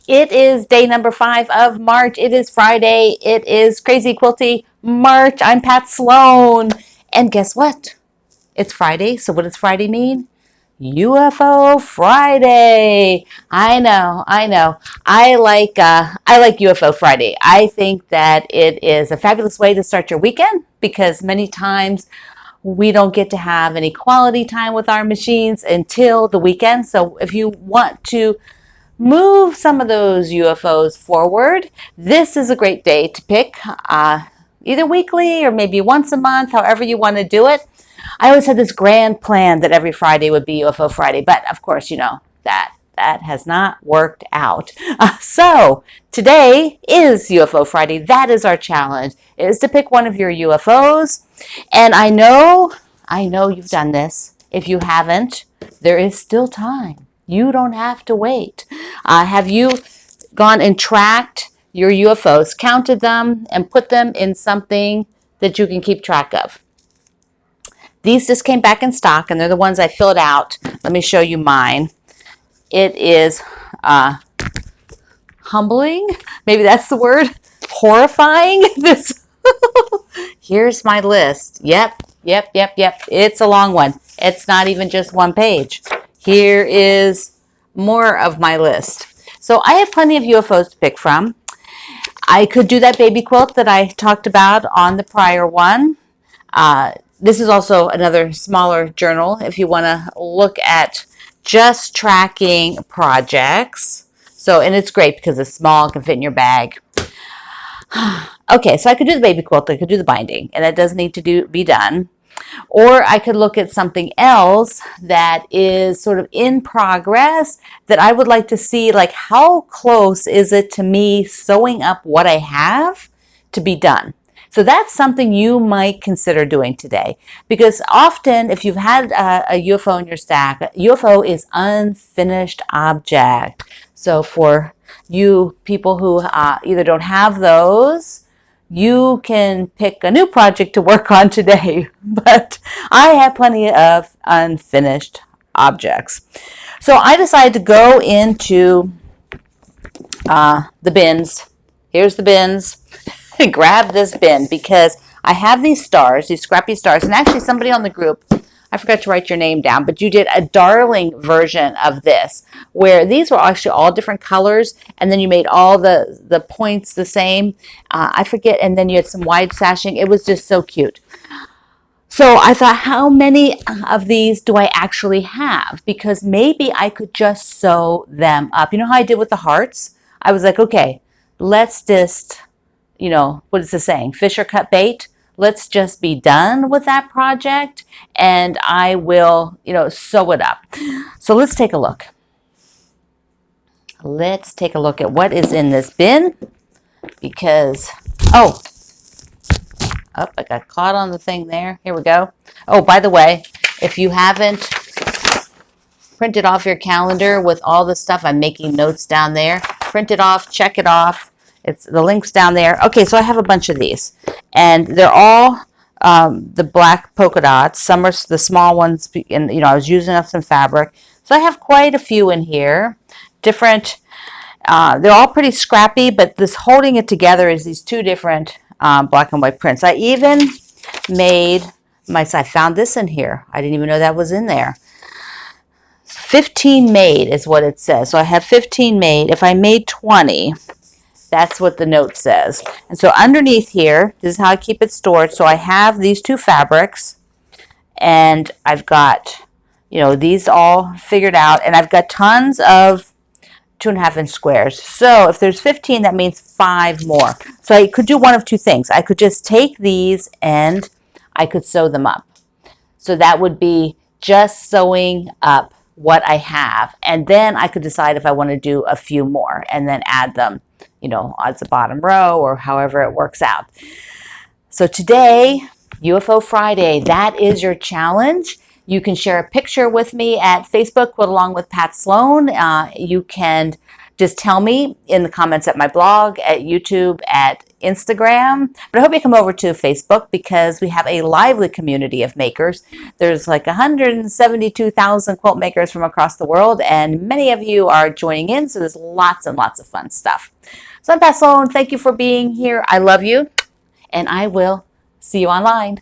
It is day number 5 of March. It is Friday. It is Crazy Quilty March. I'm Pat Sloan. And guess what? It's Friday. So what does Friday mean? UFO Friday. I know. I like UFO Friday. I think that it is a fabulous way to start your weekend because many times we don't get to have any quality time with our machines until the weekend. So if you want to move some of those UFOs forward, this is a great day to pick, either weekly or maybe once a month, however you want to do it. I always had this grand plan that every Friday would be UFO Friday, but of course, you know, that has not worked out. So today is UFO Friday. That is our challenge, is to pick one of your UFOs. And I know you've done this. If you haven't, there is still time. You don't have to wait. Have you gone and tracked your UFOs, counted them, and put them in something that you can keep track of? These just came back in stock, and they're the ones I filled out. Let me show you mine. It is humbling. Maybe that's the word. Horrifying. This. Here's my list. Yep. It's a long one. It's not even just one page. Here is more of my list. So I have plenty of UFOs to pick from. I could do that baby quilt that I talked about on the prior one. This is also another smaller journal if you want to look at just tracking projects. So, and it's great because it's small, it can fit in your bag. Okay, so I could do the baby quilt, I could do the binding, and that does need to be done. Or I could look at something else that is sort of in progress that I would like to see, like how close is it to me sewing up what I have to be done. So that's something you might consider doing today, because often if you've had a UFO in your stack, UFO is unfinished object. So for you people who either don't have those, you can pick a new project to work on today, but I have plenty of unfinished objects. So I decided to go into the bins. Here's the bins. Grab this bin because I have these stars, these scrappy stars, and actually somebody on the group, I forgot to write your name down, but you did a darling version of this where these were actually all different colors, and then you made all the points the same. I forget, and then you had some wide sashing. It was just so cute. So I thought, how many of these do I actually have? Because maybe I could just sew them up. You know how I did with the hearts? I was like, okay, let's just, you know, what is the saying? Fish or cut bait? Let's just be done with that project and I will, you know, sew it up. So let's take a look. Let's take a look at what is in this bin because, I got caught on the thing there. Here we go. Oh, by the way, if you haven't printed off your calendar with all the stuff, I'm making notes down there. Print it off, check it off. It's the links down there. Okay, so I have a bunch of these, and they're all the black polka dots. Some are the small ones, and you know I was using up some fabric, so I have quite a few in here. Different. They're all pretty scrappy, but this holding it together is these two different black and white prints. I even made I found this in here. I didn't even know that was in there. 15 made is what it says. So I have 15 made. If I made 20. That's what the note says. And so underneath here, this is how I keep it stored. So I have these two fabrics, and I've got, you know, these all figured out, and I've got tons of 2.5 inch squares. So if there's 15, that means 5 more. So I could do one of two things. I could just take these and I could sew them up. So that would be just sewing up what I have. And then I could decide if I want to do a few more and then add them, you know, as the bottom row or however it works out. So today, UFO Friday, that is your challenge. You can share a picture with me at Facebook, Quilt Along with Pat Sloan. You can Just tell me in the comments at my blog, at YouTube, at Instagram. But I hope you come over to Facebook because we have a lively community of makers. There's like 172,000 quilt makers from across the world, and many of you are joining in, so there's lots and lots of fun stuff. So I'm Pat Sloan. Thank you for being here. I love you, and I will see you online.